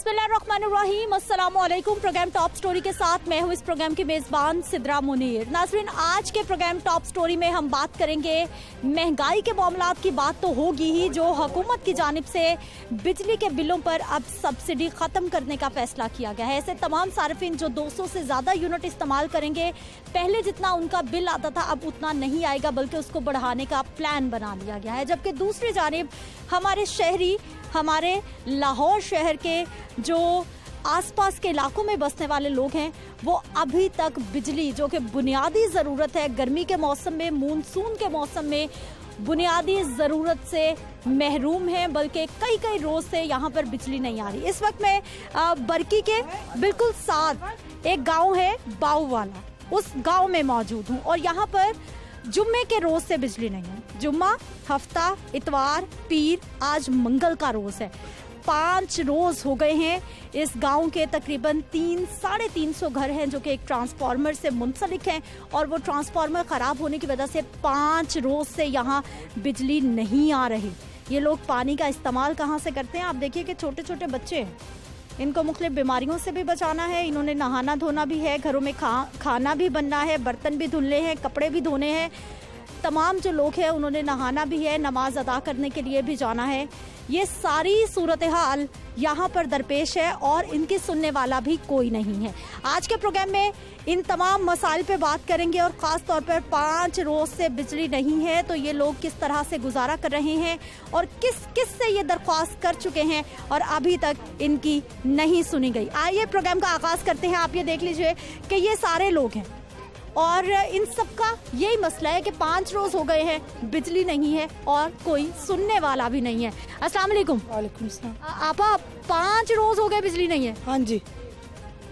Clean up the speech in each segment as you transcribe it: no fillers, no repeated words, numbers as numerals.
बिस्मिल्लाहिर्रहमानिर्रहीम, अस्सलामुअलैकुम। Programme top story के साथ मैं हूं इस प्रोग्राम की मेजबान सिद्रा मुनीर। नाज़रीन, आज के प्रोग्राम टॉप स्टोरी में हम बात करेंगे महंगाई के मामलात की। बात तो होगी ही, जो हुकूमत की जानिब से बिजली के बिलों पर अब सब्सिडी खत्म करने का फैसला किया गया है। ऐसे तमाम सार्फिन जो 200 से ज्यादा यूनिट इस्तेमाल करेंगे, पहले जितना उनका बिल आता था अब उतना नहीं आएगा, बल्कि उसको बढ़ाने का प्लान बना लिया गया है। जबकि दूसरी जानिब हमारे शहरी, हमारे लाहौर शहर के जो आसपास के इलाकों में बसने वाले लोग हैं, वो अभी तक बिजली, जो कि बुनियादी ज़रूरत है, गर्मी के मौसम में, मानसून के मौसम में बुनियादी ज़रूरत से महरूम हैं। बल्कि कई कई रोज़ से यहाँ पर बिजली नहीं आ रही। इस वक्त मैं बरकी के बिल्कुल साथ एक गांव है बाऊ वाला, उस गांव में मौजूद हूँ और यहाँ पर जुम्मे के रोज से बिजली नहीं है। जुम्मा, हफ्ता, इतवार, पीर, आज मंगल का रोज है। 5 रोज हो गए हैं। इस गांव के तकरीबन 300-350 घर हैं जो कि एक ट्रांसफार्मर से मुंसलिक हैं और वो ट्रांसफार्मर खराब होने की वजह से 5 रोज से यहाँ बिजली नहीं आ रही। ये लोग पानी का इस्तेमाल कहाँ से करते हैं? आप देखिए कि छोटे छोटे बच्चे हैं, इनको मुख्तलिफ बीमारियों से भी बचाना है, इन्होंने नहाना धोना भी है, घरों में खाना भी बनना है, बर्तन भी धुलने हैं, कपड़े भी धोने हैं। तमाम जो लोग हैं उन्होंने नहाना भी है, नमाज अदा करने के लिए भी जाना है। ये सारी सूरत हाल यहाँ पर दरपेश है और इनकी सुनने वाला भी कोई नहीं है। आज के प्रोग्राम में इन तमाम मसाइल पे बात करेंगे और ख़ास तौर पर 5 रोज़ से बिजली नहीं है तो ये लोग किस तरह से गुजारा कर रहे हैं और किस से ये दरख्वास्त कर चुके हैं और अभी तक इनकी नहीं सुनी गई। आइए प्रोग्राम का आगाज़ करते हैं। आप ये देख लीजिए कि ये सारे लोग हैं और इन सब का यही मसला है कि 5 रोज हो गए हैं, बिजली नहीं है और कोई सुनने वाला भी नहीं है। अस्सलाम वालेकुम। वालेकुम सलाम। आपा, 5 रोज हो गए बिजली नहीं है? हाँ जी,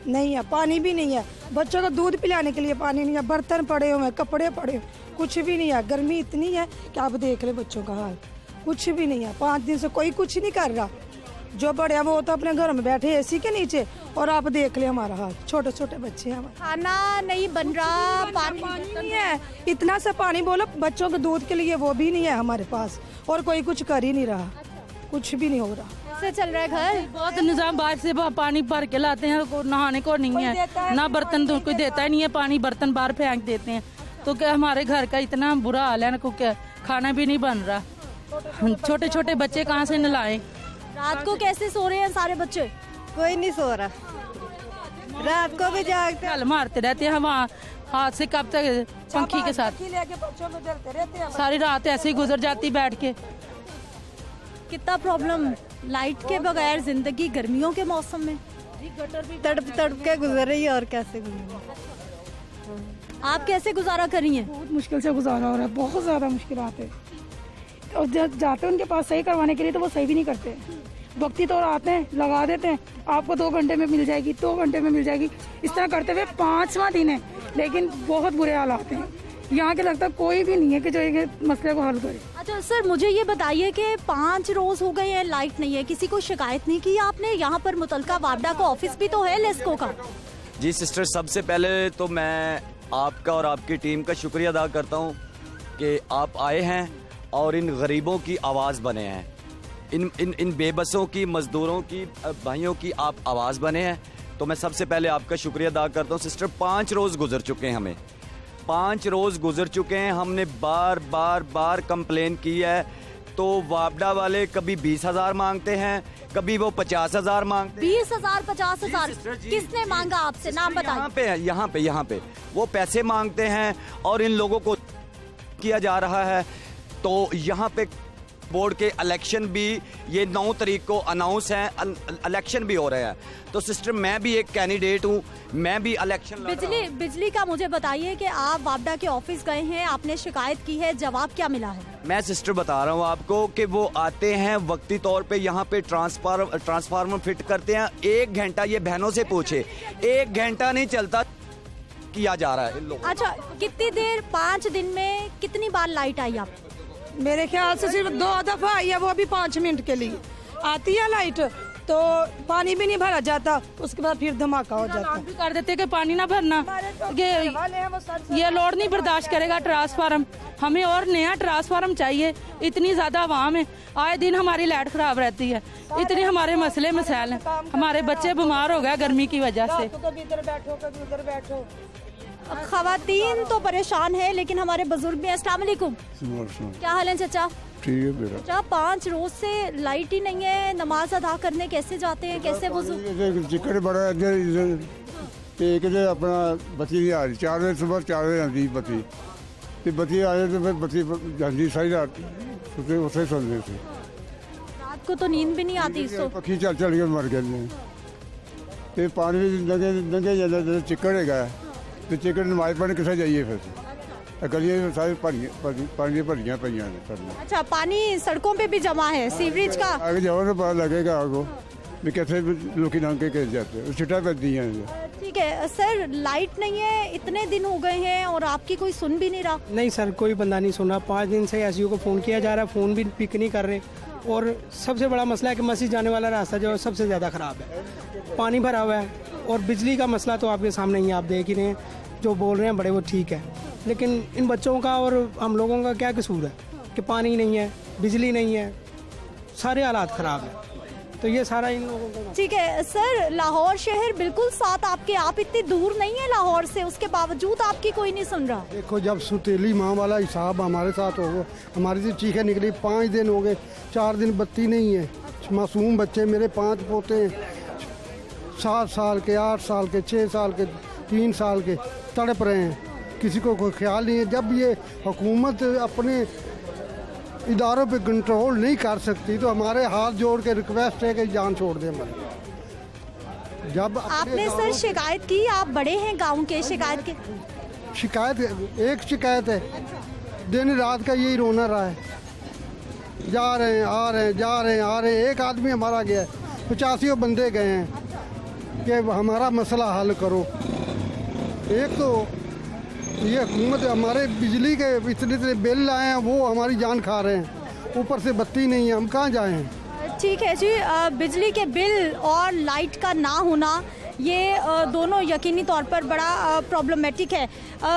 नहीं है, पानी भी नहीं है, बच्चों को दूध पिलाने के लिए पानी नहीं है, बर्तन पड़े हुए हैं, कपड़े पड़े, कुछ भी नहीं है। गर्मी इतनी है कि आप देख ले बच्चों का हाल, कुछ भी नहीं है। 5 दिन से कोई कुछ नहीं कर रहा। जो बड़े हैं वो तो अपने घर में बैठे एसी के नीचे और आप देख ले हमारा हाल, छोटे छोटे बच्चे हैं। खाना नहीं बन रहा, पानी नहीं है, इतना सा पानी बोलो बच्चों के दूध के लिए वो भी नहीं है हमारे पास और कोई कुछ कर ही नहीं रहा। कुछ भी नहीं हो रहा। कैसे चल रहा है घर? बहुत निजाम, बाहर से पानी भर के लाते हैं, नहाने को नहीं है, ना बर्तन तो कोई देता ही नहीं है, पानी बर्तन बाहर फेंक देते हैं। तो क्या हमारे घर का इतना बुरा हाल है ना, क्या खाना भी नहीं बन रहा। छोटे छोटे बच्चे कहाँ से नलाएं? रात को कैसे सो रहे हैं सारे बच्चे? कोई नहीं सो रहा, रात को भी जागते हल मारते रहते हैं वहाँ हाथ से, कब तक पंखी के साथ सारी रात ऐसे ही गुजर जाती बैठ के। कितना प्रॉब्लम, लाइट के बगैर जिंदगी गर्मियों के मौसम में तड़प तड़प के गुजर रही है और कैसे गुजर। आप कैसे गुजारा कर रही हैं? बहुत मुश्किल से गुजारा हो रहा है, बहुत ज़्यादा मुश्किल आते हैं और जब जाते हैं उनके पास सही करवाने के लिए तो वो सही भी नहीं करते। वक्ती तौर आते हैं, लगा देते हैं, आपको 2 घंटे में मिल जाएगी, 2 घंटे में मिल जाएगी, इस तरह करते हुए 5वां दिन है, लेकिन बहुत बुरे हालात हैं यहाँ के। लगता कोई भी नहीं है कि जो ये मसले को हल करे। अच्छा सर, मुझे ये बताइए कि 5 रोज हो गए हैं, लाइट नहीं है, किसी को शिकायत नहीं की आपने? यहाँ पर मुतलका वार्डा का ऑफिस भी तो है लेस्को का। जी सिस्टर, सबसे पहले तो मैं आपका और आपकी टीम का शुक्रिया अदा करता हूँ कि आप आए हैं और इन गरीबों की आवाज़ बने हैं, इन बेबसों की, मजदूरों की, भाइयों की आप आवाज़ बने हैं। तो मैं सबसे पहले आपका शुक्रिया अदा करता हूँ। सिस्टर, 5 रोज़ गुजर चुके हैं, हमें 5 रोज़ गुजर चुके हैं। हमने बार कंप्लेन की है तो वापडा वाले कभी 20,000 मांगते हैं, कभी वो 50,000 मांगते हैं। 20,000 50,000 किसने मांगा आपसे? नाम बताइए। यहाँ पे वो पैसे मांगते हैं और इन लोगों को किया जा रहा है। तो यहाँ पे बोर्ड के इलेक्शन भी ये 9 तारीख को अनाउंस है, इलेक्शन भी हो रहे हैं। तो सिस्टर, मैं भी एक कैंडिडेट हूँ, मैं भी इलेक्शन बिजली का मुझे बताइए कि आप वापडा के ऑफिस गए हैं, आपने शिकायत की है, जवाब क्या मिला है? मैं सिस्टर बता रहा हूँ आपको कि वो आते हैं वक्ती तौर पे, यहाँ पे ट्रांसफार्मर फिट करते हैं। 1 घंटा, ये बहनों से पूछे, 1 घंटा नहीं चलता किया जा रहा है इन लोगों। अच्छा, कितनी देर, 5 दिन में कितनी बार लाइट आई आप? मेरे ख्याल से सिर्फ 2 दफा आई है, वो भी 5 मिनट के लिए आती है लाइट। तो पानी भी नहीं भरा जाता, उसके बाद फिर धमाका हो जाता। भी कर देते कि पानी ना भरना, ये लोड नहीं बर्दाश्त करेगा ट्रांसफार्म, हमें और नया ट्रांसफार्म चाहिए। इतनी ज्यादा आवाम है, आए दिन हमारी लाइट खराब रहती है, इतने हमारे मसले मसाइल हैं, हमारे बच्चे बीमार हो गए गर्मी की वजह से। खवातीन तो परेशान है, लेकिन हमारे बुजुर्ग भी हैं। अस्सलाम वालेकुम, क्या हाल है चाचा? ठीक है बेटा। चाचा 5 रोज से लाइट ही नहीं है, नमाज अदा करने कैसे जाते हैं, कैसे वजू? चिकड़ बड़ा अपना बत्ती नहीं आ रही, 4 बजे सुबह 4 बजे आती बत्ती, फिर बत्ती आ जाए तो फिर बत्ती जाती सारी रात उसे सोते थे। रात को तो नींद भी नहीं आती। पक्षी चल चल के मर गए, फिर पानी भी नंगे जाता चिकड़ है, तो चिकड़ नमाज पढ़ने किसे जाइए, फिर गलियां सारी पानी भरियां पईयां ने। अच्छा, पानी सड़कों पे भी जमा है, सीवरेज का? आगे जाओ तो पता लगेगा आपको भी कैसे लोग लंघ के कैसे जाते हैं, छिटा पैदी हैं। ठीक है सर, लाइट नहीं है, इतने दिन हो गए हैं और आपकी कोई सुन भी नहीं रहा? नहीं सर, कोई बंदा नहीं सुन रहा। 5 दिन से एसडीओ को फ़ोन किया जा रहा है, फ़ोन भी पिक नहीं कर रहे। और सबसे बड़ा मसला है कि मस्जिद जाने वाला रास्ता जो है सबसे ज़्यादा ख़राब है, पानी भरा हुआ है। और बिजली का मसला तो आपके सामने ही, आप देख ही रहे हैं, जो बोल रहे हैं बड़े वो ठीक है, लेकिन इन बच्चों का और हम लोगों का क्या कसूर है कि पानी नहीं है, बिजली नहीं है, सारे हालात ख़राब हैं। तो ये सारा इन लोगों का। ठीक है सर, लाहौर शहर बिल्कुल साथ आपके, आप इतनी दूर नहीं है लाहौर से, उसके बावजूद आपकी कोई नहीं सुन रहा। देखो, जब सुतीली माँ वाला हिसाब हमारे साथ हो, हमारी तो चीखें निकली। 5 दिन हो गए, 4 दिन बत्ती नहीं है। मासूम बच्चे, मेरे 5 पोते हैं, 7 साल के, 8 साल के, 6 साल के, 3 साल के, तड़प रहे हैं। किसी को कोई ख्याल नहीं है। जब ये हुकूमत अपने इदारों पे कंट्रोल नहीं कर सकती तो हमारे हाथ जोड़ के रिक्वेस्ट है कि जान छोड़ दें हमारी। जब आपने सर शिकायत की, आप बड़े हैं गांव के, शिकायत की? एक शिकायत है, दिन रात का यही रोना रहा है, जा रहे हैं आ रहे हैं, जा रहे हैं आ रहे हैं। एक आदमी हमारा गया है, 85 बंदे गए हैं कि हमारा मसला हल करो। एक तो ये हुकूमत, हमारे बिजली के इतने बिल आए हैं, वो हमारी जान खा रहे हैं, ऊपर से बत्ती नहीं है, हम कहाँ जाएं? ठीक है जी, बिजली के बिल और लाइट का ना होना, ये दोनों यकीनी तौर पर बड़ा प्रॉब्लमेटिक है।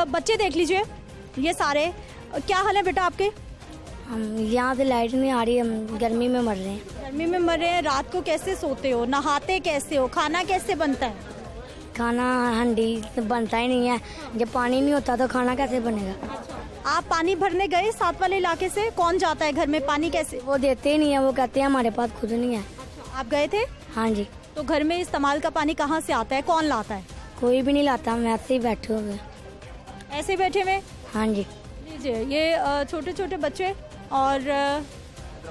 बच्चे देख लीजिए, ये सारे। क्या हाल है बेटा आपके? हम यहाँ से लाइट नहीं आ रही, हम गर्मी में मर रहे हैं। गर्मी में मर रहे हैं। रात को कैसे सोते हो, नहाते कैसे हो, खाना कैसे बनता है? खाना हंडी से बनता ही नहीं है, जब पानी नहीं होता तो खाना कैसे बनेगा? आप पानी भरने गए साथ वाले इलाके से? कौन जाता है घर में पानी? कैसे? वो देते ही नहीं है, वो कहते हैं हमारे पास खुद नहीं है। आप गए थे? हाँ जी। तो घर में इस्तेमाल का पानी कहाँ से आता है, कौन लाता है? कोई भी नहीं लाता, हम ऐसे ही बैठे हुए। ऐसे बैठे में? हाँ जी। लीजिए, ये छोटे छोटे बच्चे, और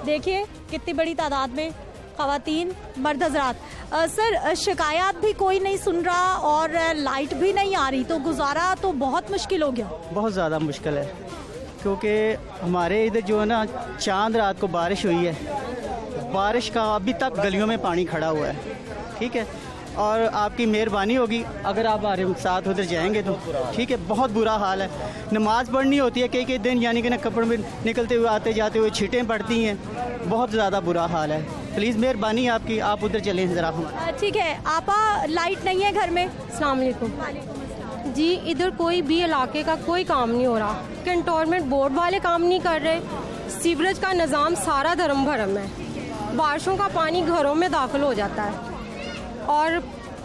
देखिए कितनी बड़ी तादाद में खवातीन, मर्द हजरात। सर, शिकायत भी कोई नहीं सुन रहा और लाइट भी नहीं आ रही, तो गुजारा तो बहुत मुश्किल हो गया। बहुत ज़्यादा मुश्किल है, क्योंकि हमारे इधर जो है ना, चांद रात को बारिश हुई है, बारिश का अभी तक गलियों में पानी खड़ा हुआ है। ठीक है, और आपकी मेहरबानी होगी अगर आप हमारे साथ उधर जाएंगे तो। ठीक है, बहुत बुरा हाल है। नमाज पढ़नी होती है कई दिन, यानी कि ना कपड़ों में निकलते हुए आते जाते हुए छींटें पड़ती हैं, बहुत ज़्यादा बुरा हाल है। प्लीज़ मेहरबानी आपकी, आप उधर चलें ज़रा। ठीक है आपा, लाइट नहीं है घर में? अस्सलाम वालेकुम जी, इधर कोई भी इलाके का कोई काम नहीं हो रहा, कंटोनमेंट बोर्ड वाले काम नहीं कर रहे, सीवरेज का निज़ाम सारा धर्म भरम है, बारिशों का पानी घरों में दाखिल हो जाता है, और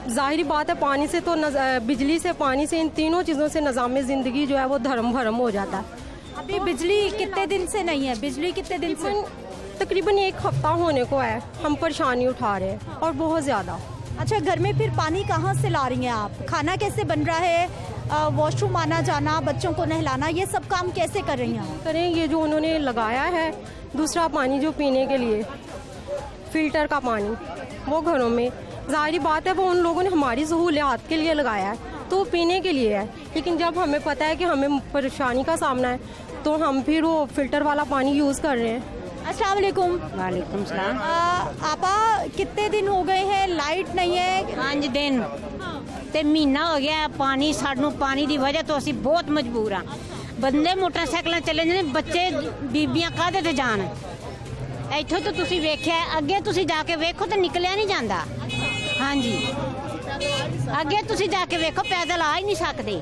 ज़ाहिरी बात है पानी से तो बिजली से, पानी से, इन तीनों चीज़ों से निज़ाम ज़िंदगी जो है वो धर्म भरम हो जाता है। अभी बिजली कितने दिन से नहीं है? बिजली कितने दिन से? तकरीबन 1 हफ्ता होने को है, हम परेशानी उठा रहे हैं और बहुत ज़्यादा। अच्छा, घर में फिर पानी कहाँ से ला रही हैं आप? खाना कैसे बन रहा है, वॉशरूम आना जाना, बच्चों को नहलाना, ये सब काम कैसे कर रही हैं? करें, ये जो उन्होंने लगाया है दूसरा पानी जो पीने के लिए, फिल्टर का पानी, वो घरों में, ज़ाहिरी बात है वो उन लोगों ने हमारी सहूलियात के लिए लगाया है, तो वो पीने के लिए है, लेकिन जब हमें पता है कि हमें परेशानी का सामना है तो हम फिर वो फिल्टर वाला पानी यूज़ कर रहे हैं। अस्सलाम वालेकुम। वालेकुम सलाम। आपा, कितने दिन हो गए हैं लाइट नहीं है? 5 दिन ते महीना हो गया पानी, सानू पानी की वजह तो असी बहुत मजबूर हाँ। बंदे मोटरसाइकिल चले जाने, बच्चे बीबियां काहदे ते जान, ਇੱਥੋਂ तो ਤੁਸੀਂ ਵੇਖਿਆ, ਅੱਗੇ ਤੁਸੀਂ ਜਾ ਕੇ ਵੇਖੋ ਤਾਂ ਨਿਕਲਿਆ ਨਹੀਂ ਜਾਂਦਾ। ਹਾਂਜੀ, ਅੱਗੇ ਤੁਸੀਂ ਜਾ ਕੇ ਵੇਖੋ, ਪੈਦਲ ਆ ਹੀ ਨਹੀਂ ਸਕਦੇ।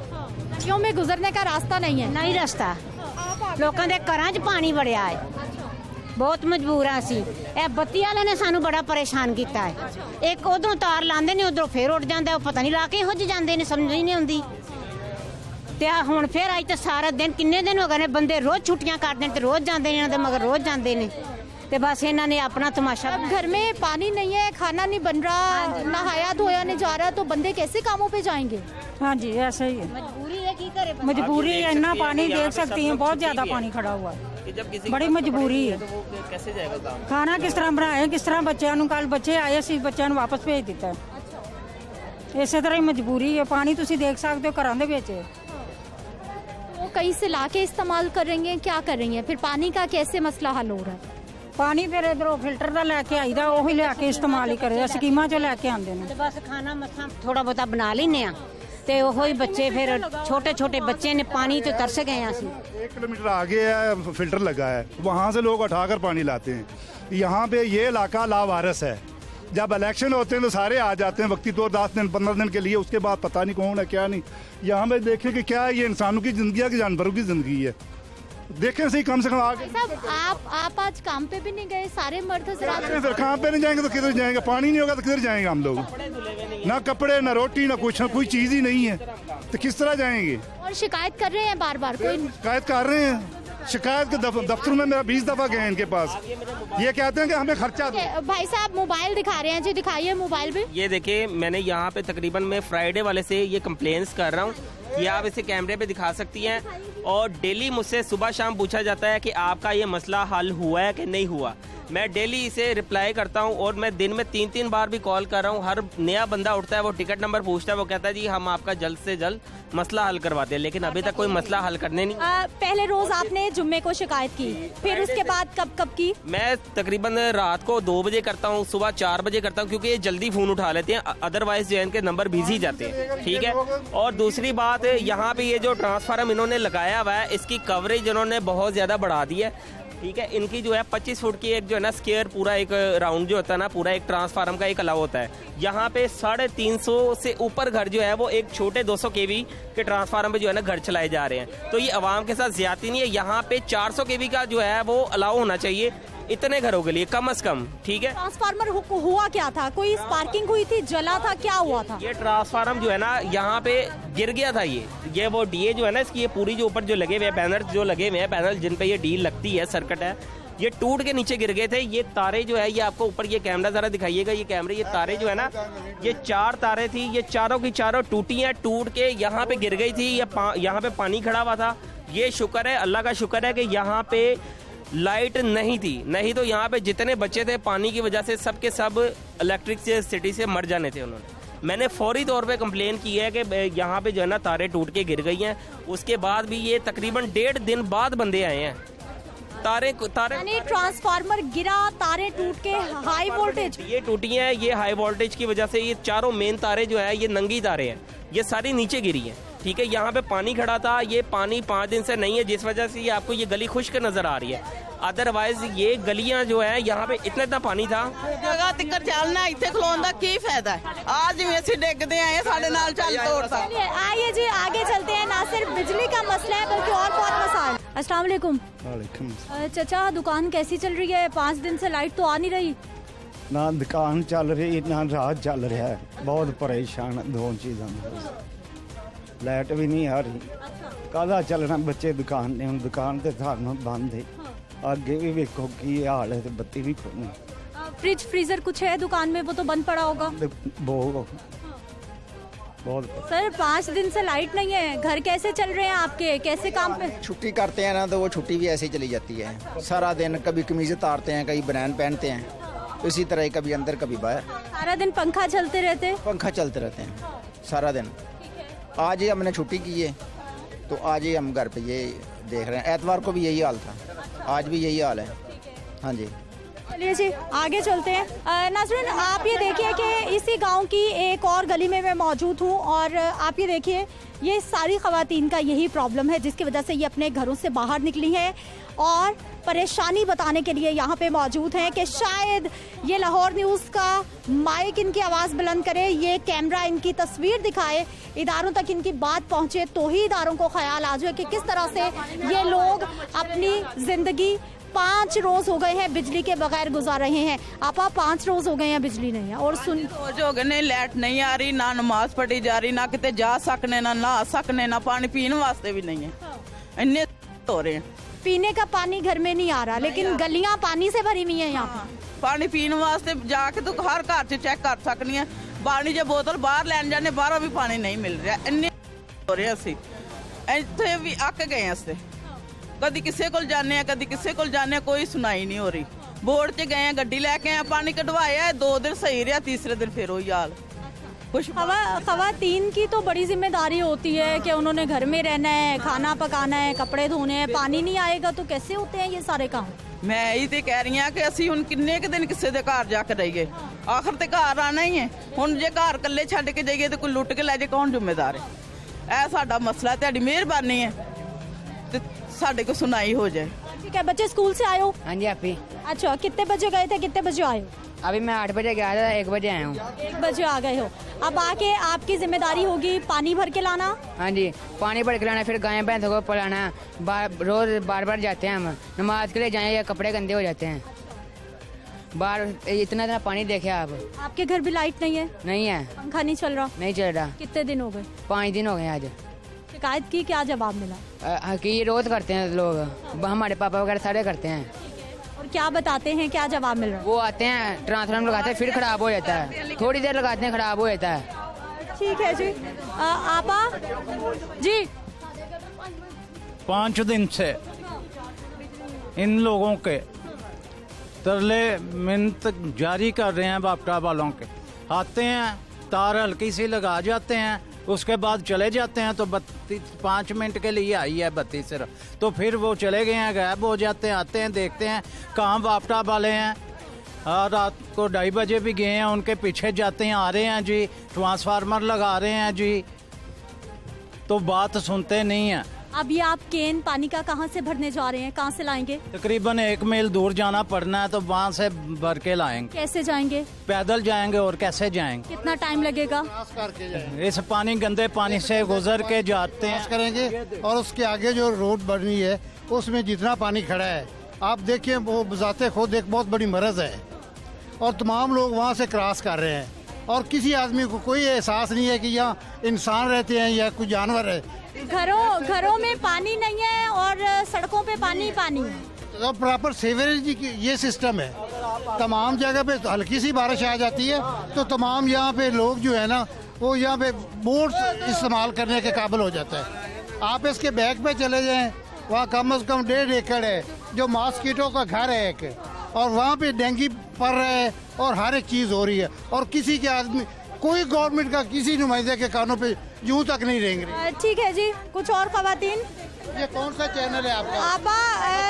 नदियों में गुजरने का रास्ता नहीं है। ਨਹੀਂ ਰਸਤਾ, ਲੋਕਾਂ ਦੇ ਘਰਾਂ 'ਚ ਪਾਣੀ ਵੜਿਆ ਹੈ। ਬਹੁਤ ਮਜਬੂਰ ਆ ਅਸੀਂ। ਇਹ ਬੱਤੀ ਵਾਲੇ ਨੇ ਸਾਨੂੰ ਬੜਾ ਪਰੇਸ਼ਾਨ ਕੀਤਾ ਹੈ। ਇੱਕ ਉਧਰੋਂ ਤਾਰ ਲਾਉਂਦੇ ਨੇ, ਉਧਰੋਂ ਫੇਰ ਉੱਡ ਜਾਂਦਾ, ਉਹ ਪਤਾ ਨਹੀਂ ਲਾ ਕੇ ਇਹੋ ਜਿਹੇ ਜਾਂਦੇ ਨੇ, ਸਮਝ ਹੀ ਨਹੀਂ ਆਉਂਦੀ। ਤੇ ਆ ਹੁਣ ਫੇਰ ਅੱਜ ਤੇ ਸਾਰਾ ਦਿਨ, ਕਿੰਨੇ ਦਿਨ ਹੋ ਗਏ ਨੇ, ਬੰਦੇ ਰੋਜ਼ ਛੁੱਟੀਆਂ ਕਰਦੇ ਨੇ ਤੇ ਰੋਜ਼ ਜਾਂਦੇ ਨੇ, ਇਹਨਾਂ ਦੇ ਮਗਰ ਰੋਜ਼ ਜਾਂਦੇ ਨੇ। ਤੇ बस इन्होंने अपना तमाशा। अब घर में पानी नहीं है, खाना नहीं बन रहा, नहाया धोया नहीं जा रहा, तो बंदे कैसे कामों पे जाएंगे? हाँ जी ऐसा ही है, मजबूरी है, की करे मजबूरी है। इतना पानी देख सकती हैं, बहुत ज्यादा पानी खड़ा हुआ है, बड़ी मजबूरी है। कैसे जाएगा काम? खाना किस तरह बनाए, किस तरह बच्चों ਨੂੰ ਕੱਲ ਬੱਚੇ ਆਏ ਸੀ, ਬੱਚਿਆਂ ਨੂੰ ਵਾਪਸ ਭੇਜ ਦਿੱਤਾ। ਇਸੇ ਤਰ੍ਹਾਂ ਹੀ ਮਜਬੂਰੀ ਹੈ। ਪਾਣੀ ਤੁਸੀਂ ਦੇਖ ਸਕਦੇ ਹੋ ਘਰਾਂ ਦੇ ਵਿੱਚ। वो कहीं से लाके इस्तेमाल करेंगे, क्या करेंगे? फिर पानी का कैसे मसला हल हो रहा है? ਪਾਣੀ ਫਿਰ ਇਧਰੋਂ ਫਿਲਟਰ ਦਾ ਲੈ ਕੇ ਆਈਦਾ, ਉਹੀ ਲਿਆ ਕੇ ਇਸਤੇਮਾਲ ਹੀ ਕਰਿਆ, ਸਕੀਮਾਂ 'ਚੋਂ ਲੈ ਕੇ ਆਉਂਦੇ ਨੇ। ਤੇ ਬਸ ਖਾਣਾ ਮਸਾਂ ਥੋੜਾ ਬਹੁਤਾ ਬਣਾ ਲੈਨੇ ਆ, ਤੇ ਉਹੋ ਹੀ ਬੱਚੇ ਫਿਰ छोटे छोटे बच्चे ने पानी तो तरस गए हैं। 1 किलोमीटर आगे है फिल्टर लगा है, वहाँ से लोग उठाकर पानी लाते हैं। यहाँ पे ये इलाका लावारिस है। जब इलेक्शन होते हैं तो सारे आ जाते हैं वक्ती तौर 10 दिन 15 दिन के लिए, उसके बाद पता नहीं कौन है क्या नहीं। यहाँ पे देखें कि क्या ये इंसानों की जिंदगी है कि जानवरों की जिंदगी है। देखें सही, कम से कम आगे। साहब आप आज काम पे भी नहीं गए, सारे मर्द हजरात। फिर काम पे नहीं जाएंगे तो किधर जाएंगे? पानी नहीं होगा तो किधर जाएंगे हम लोग? ना कपड़े, ना रोटी, ना कुछ, कोई चीज ही नहीं है, तो किस तरह जाएंगे? और शिकायत कर रहे हैं बार बार, कोई शिकायत कर रहे हैं। शिकायत के दफ्तर में मेरा 20 दफा गए इनके पास। ये कहते हैं कि हमें खर्चा दो। भाई साहब मोबाइल दिखा रहे हैं जी, दिखाइए मोबाइल भी। ये देखिए, मैंने यहाँ पे तकरीबन मैं फ्राइडे वाले से ये कंप्लेंट्स कर रहा हूँ, ये आप इसे कैमरे पे दिखा सकती हैं। और डेली मुझसे सुबह शाम पूछा जाता है कि आपका ये मसला हल हुआ है कि नहीं हुआ। मैं डेली इसे रिप्लाई करता हूँ, और मैं दिन में 3-3 बार भी कॉल कर रहा हूँ। हर नया बंदा उठता है, वो टिकट नंबर पूछता है, वो कहता है जी हम आपका जल्द से जल्द मसला हल करवाते हैं, लेकिन अभी तक कोई मसला हल करने नहीं। पहले रोज आपने जुम्मे को शिकायत की, फिर उसके बाद कब की? मैं तकरीबन रात को 2 बजे करता हूँ, सुबह 4 बजे करता हूँ, क्योंकि ये जल्दी फोन उठा लेते हैं, अदरवाइज जो है इनके नंबर बिजी जाते हैं। ठीक है। और दूसरी बात, यहाँ पे ये जो ट्रांसफार्मर इन्होंने लगाया हुआ है, इसकी कवरेज इन्होंने बहुत ज्यादा बढ़ा दी है। ठीक है। इनकी जो है 25 फुट की एक जो है ना स्क्वायर पूरा एक राउंड जो होता है ना, पूरा एक ट्रांसफार्मर का एक अलाव होता है। यहाँ पे 350 से ऊपर घर जो है वो एक छोटे 200 kV के ट्रांसफार्मर पे जो है ना घर चलाए जा रहे हैं। तो ये आवाम के साथ ज्यादती नहीं है। यहाँ पे 400 kV का जो है वो अलाव होना चाहिए इतने घरों के लिए कम से कम। ठीक है। ट्रांसफार्मर हुआ क्या था? कोई स्पार्किंग हुई थी, जला था, क्या हुआ था? ये ट्रांसफार्मर जो है ना यहाँ पे गिर गया था। ये वो डीए जो है ना इसकी, ये पूरी जो ऊपर जो लगे हुए बैनर जो लगे हुए हैं, पैनल जिन पे ये डी लगती है, सर्किट है, ये टूट के नीचे गिर गए थे। ये तारे जो है, ये आपको ऊपर ये कैमरा जरा दिखाइएगा, ये कैमरे, ये तारे जो है ना, ये 4 तारे थी, ये चारों की चारों टूटी हैं, टूट के यहाँ पे गिर गई थी। यहाँ पे पानी खड़ा हुआ था। ये शुक्र है, अल्लाह का शुक्र है कि यहाँ पे लाइट नहीं थी, नहीं तो यहाँ पे जितने बच्चे थे पानी की वजह से सबके सब इलेक्ट्रिसिटी से मर जाने थे। उन्होंने, मैंने फौरी तौर पे कंप्लेन की है कि यहाँ पे जो है ना तारे टूट के गिर गई हैं। उसके बाद भी ये तकरीबन 1.5 दिन बाद बंदे आए हैं। तारे यानी ट्रांसफार्मर गिरा, तारे टूट के, हाई वोल्टेज ये टूटी हैं। ये हाई वोल्टेज की वजह से ये चारों मेन तारे जो है ये नंगी तारे हैं, ये सारी नीचे गिरी हैं। ठीक है। यहाँ पे पानी खड़ा था, ये पानी 5 दिन से नहीं है, जिस वजह से ये आपको ये गली खुश्क नजर आ रही है। अदरवाइज ये गलियां जो है यहाँ पे इतना पानी था। जगह तिक्कर चलना, इतने खलोन का की फायदा है? आज में ऐसे देखते आए साढ़े नाल चल तोड़ता। आइए जी आगे चलते हैं। ना सिर्फ बिजली का मसला है बल्कि और बहुत मसाइल। अस्सलाम वालेकुम। चाचा, दुकान कैसी चल रही है? 5 दिन से लाइट तो आ नहीं रही। ना दुकान चल रही ना रात चल रहा है, बहुत परेशान है दोनों चीज़ों में। लाइट भी नहीं आ रही, कादा चलना बच्चे दुकान ने, हम दुकान तो थानों बंद है। आगे भी देखो की हाल है, तो बत्ती भी खोनी। फ्रिज फ्रीजर कुछ है दुकान में, वो तो बंद पड़ा होगा। बहुत सर 5 दिन से लाइट नहीं है, घर कैसे चल रहे हैं आपके, कैसे काम पे? छुट्टी करते हैं ना तो वो छुट्टी भी ऐसे ही चली जाती है। सारा दिन कभी कमीज उतारते हैं, कभी बनैन पहनते हैं, इसी तरह कभी अंदर कभी बाहर। सारा दिन पंखा चलते रहते? पंखा चलते रहते हैं सारा दिन। आज ही हमने छुट्टी की है तो आज ही हम घर पे ये देख रहे हैं। एतवार को भी यही हाल था, आज भी यही हाल है। हाँ जी। चलिए जी आगे चलते हैं। नाज़रीन, आप ये देखिए कि इसी गांव की एक और गली में मैं मौजूद हूँ और आप ये देखिए ये सारी ख़वातीन का यही प्रॉब्लम है जिसकी वजह से ये अपने घरों से बाहर निकली हैं और परेशानी बताने के लिए यहाँ पे मौजूद हैं कि शायद ये लाहौर न्यूज़ का माइक इनकी आवाज़ बुलंद करे, ये कैमरा इनकी तस्वीर दिखाए, इदारों तक इनकी बात पहुँचे तो ही इदारों को ख्याल आ जाए कि किस तरह से ये लोग अपनी ज़िंदगी 5 रोज हो गए हैं बिजली के बगैर गुजार रहे हैं। आपा 5 रोज हो गए हैं बिजली नहीं है और सुन रोज हो गए ने लाइट नहीं आ रही, ना नमाज पढ़ी जा रही, ना किते जा सकने, ना नहा सकने, ना पानी पीने वास्ते भी नहीं है। इन्ने हो रहे हैं। पीने का पानी घर में नहीं आ रहा लेकिन गलियां पानी से भरी हुई हैं यहाँ पे। पानी पीने वास्ते जाके तो हर घर से चेक कर सकनी है। पानी जो बोतल बाहर लैन जाने बाहरों भी पानी नहीं मिल रहा। इन्ने हो रहे असी इत्थे भी अक गए अस कदी किसी को जाने कदी किसी को जाने, कोई सुनाई नहीं हो रही। बोर्ड च गए गड्डी लैके आए, पानी कटवाया 2 दिन सही रहा, तीसरे दिन फिर वही हाल। खवातीन की तो बड़ी जिम्मेदारी होती है कि उन्होंने घर में रहना है, खाना पकाना है, कपड़े धोने हैं। पानी नहीं आएगा तो कैसे होते हैं ये सारे काम? मैं यही तो कह रही हूँ कि असी हुण किन्ने के दिन किसी के घर जाके रहिए, आखिर तो घर आना ही है। हुण जे घर कल्ले छड्ड के जाइए तो कोई लुट के लै जाए, कौन जिम्मेदार है? यह साडा मसला, तुहाडी मेहरबानी है ते साडे को सुनाई हो जाए। ठीक है, बच्चे स्कूल से आए हो? हाँ जी आप ही। अच्छा, कितने बजे गए थे, कितने बजे आए हो? अभी मैं 8 बजे गया था, 1 बजे आया हूँ। 1 बजे आ गए हो। अब आके आपकी जिम्मेदारी होगी पानी भर के लाना? हाँ जी, पानी भर के लाना, फिर गाय भैंसों को पिलाना। रोज बार जाते हैं हम, नमाज के लिए जाए या कपड़े गंदे हो जाते हैं। बार इतना पानी देखे आप। आपके घर भी लाइट नहीं है? नहीं है। पंखा नहीं चल रहा? नहीं चल रहा। कितने दिन हो गए? 5 दिन हो गए आज। शिकायत की, क्या जवाब मिला? कि ये रोज करते हैं लोग, हमारे पापा वगैरह सारे करते हैं। और क्या बताते हैं, क्या जवाब मिल रहा है? वो आते हैं, ट्रांसफार्मर लगाते हैं, फिर खराब हो जाता है। थोड़ी देर लगाते हैं, खराब हो जाता है। ठीक है जी। आपा जी, 5 दिन से इन लोगों के तरले मिन्नत जारी कर रहे हैं बापटा वालों के। आते हैं, तार हल्की सी लगा जाते हैं, उसके बाद चले जाते हैं। तो 5 मिनट के लिए आई है बत्ती सिर्फ, तो फिर वो चले गए हैं, गायब हो जाते हैं। आते हैं, देखते हैं कहाँ बापटा वाले हैं। रात को 2:30 बजे भी गए हैं, उनके पीछे जाते हैं, आ रहे हैं जी, ट्रांसफार्मर लगा रहे हैं जी, तो बात सुनते नहीं हैं। अब ये आप केन पानी का कहाँ से भरने जा रहे हैं, कहाँ से लाएंगे? तकरीबन 1 मील दूर जाना पड़ना है, तो वहाँ से भर के लाएंगे। कैसे जाएंगे? पैदल जाएंगे, और कैसे जाएंगे? कितना टाइम लगेगा? इस गंदे पानी से गुजर के जाते हैं करेंगे। और उसके आगे जो रोड बनी है उसमें जितना पानी खड़ा है आप देखिए, वो बजाते खुद एक बहुत बड़ी मरज है और तमाम लोग वहाँ से क्रॉस कर रहे हैं और किसी आदमी को कोई एहसास नहीं है कि यहाँ इंसान रहते हैं या कोई जानवर है। घरों में पानी नहीं है और सड़कों पे पानी है। तो प्रॉपर सीवरेज की ये सिस्टम है। तमाम जगह पे तो हल्की सी बारिश आ जाती है तो तमाम यहाँ पे लोग जो है ना वो यहाँ पे बोट इस्तेमाल करने के काबिल हो जाता है। आप इसके बैक पे चले जाएं, वहाँ कम से कम 1.5 एकड़ है जो मॉस्किटो का घर है एक, और वहाँ पे डेंगू पड़ रहा है और हर एक चीज़ हो रही है और किसी के आदमी कोई गवर्नमेंट का किसी नुमाइंदे के कानों पे यूं तक नहीं रहेंगे। ठीक है जी, कुछ और खवातीन? ये कौन सा चैनल है आपका?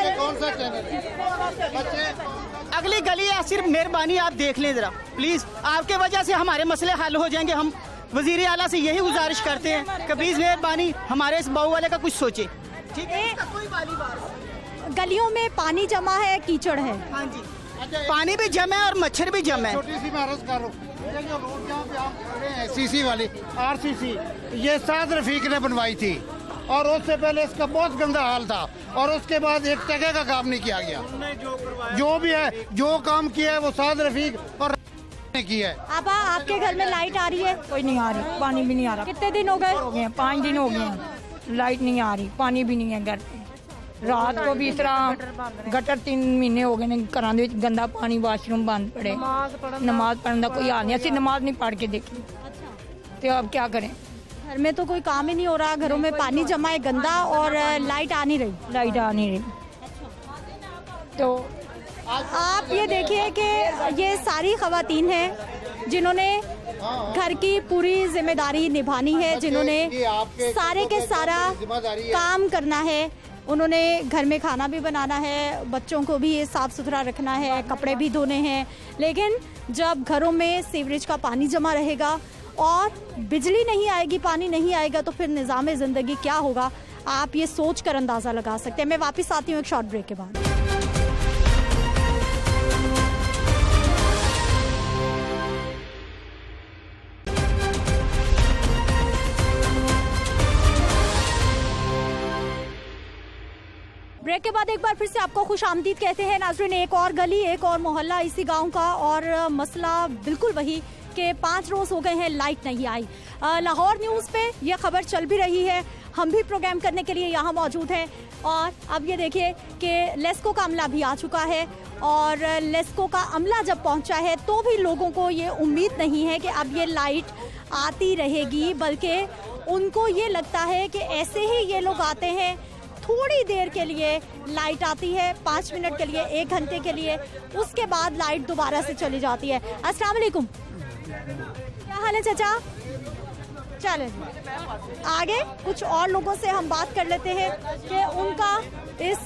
ये कौन सा चैनल है? अगली गली है, सिर्फ मेहरबानी आप देख लें जरा प्लीज, आपके वजह से हमारे मसले हल हो जाएंगे। हम वजीर आला से यही गुजारिश करते हैं कि प्लीज मेहरबानी हमारे इस बाऊ वाले का कुछ सोचे। ठीक है, गलियों में पानी जमा है, कीचड़ है। हाँ जी, पानी भी जमा है और मच्छर भी जमा है। छोटी सी मैं अर्ज कर रहा हूँ, ये जो रोड जहाँ पे आप खड़े हैं सीसी वाली RCC, ये साद रफीक ने बनवाई थी और उससे पहले इसका बहुत गंदा हाल था और उसके बाद एक टके का काम नहीं किया गया। जो भी है, जो काम किया है वो साद रफीक और ने किया है। अब आपके घर में लाइट आ रही है? कोई नहीं आ रही, पानी भी नहीं आ रहा। कितने दिन हो गए? 5 दिन हो गए, लाइट नहीं आ रही, पानी भी नहीं है घर पे। रात को भी इस तरह गटर 3 महीने हो गए घरों के गंदा पानी, वाशरूम बंद पड़े, नमाज पढ़ने का कोई हाल नहीं। असं नमाज नहीं पढ़ के देखी तो अब क्या करें? घर में तो कोई काम ही नहीं हो रहा, घरों में पानी जमा है गंदा और लाइट आ नहीं रही। तो आप ये देखिए कि ये सारी खवातीन हैं जिन्होंने घर की पूरी जिम्मेदारी निभानी है, जिन्होंने सारे के सारा काम करना है उन्होंने घर में खाना भी बनाना है, बच्चों को भी साफ़ सुथरा रखना है, कपड़े भी धोने हैं। लेकिन जब घरों में सीवरेज का पानी जमा रहेगा और बिजली नहीं आएगी, पानी नहीं आएगा, तो फिर निज़ाम ज़िंदगी क्या होगा, आप ये सोच कर अंदाज़ा लगा सकते हैं। मैं वापस आती हूँ एक शॉर्ट ब्रेक के बाद। ब्रेक के बाद एक बार फिर से आपको खुशामदीद कहते हैं नाज़रीन। एक और गली, एक और मोहल्ला इसी गांव का, और मसला बिल्कुल वही कि 5 रोज़ हो गए हैं लाइट नहीं आई। लाहौर न्यूज़ पे ये खबर चल भी रही है, हम भी प्रोग्राम करने के लिए यहाँ मौजूद हैं। और अब ये देखिए कि लेस्को का अमला भी आ चुका है, और लेस्को का अमला जब पहुँचा है तो भी लोगों को ये उम्मीद नहीं है कि अब ये लाइट आती रहेगी, बल्कि उनको ये लगता है कि ऐसे ही ये लोग आते हैं, थोड़ी देर के लिए लाइट आती है, 5 मिनट के लिए, 1 घंटे के लिए, उसके बाद लाइट दोबारा से चली जाती है। अस्सलाम वालेकुम, क्या हाल है चाचा? चलें आगे कुछ और लोगों से हम बात कर लेते हैं कि उनका इस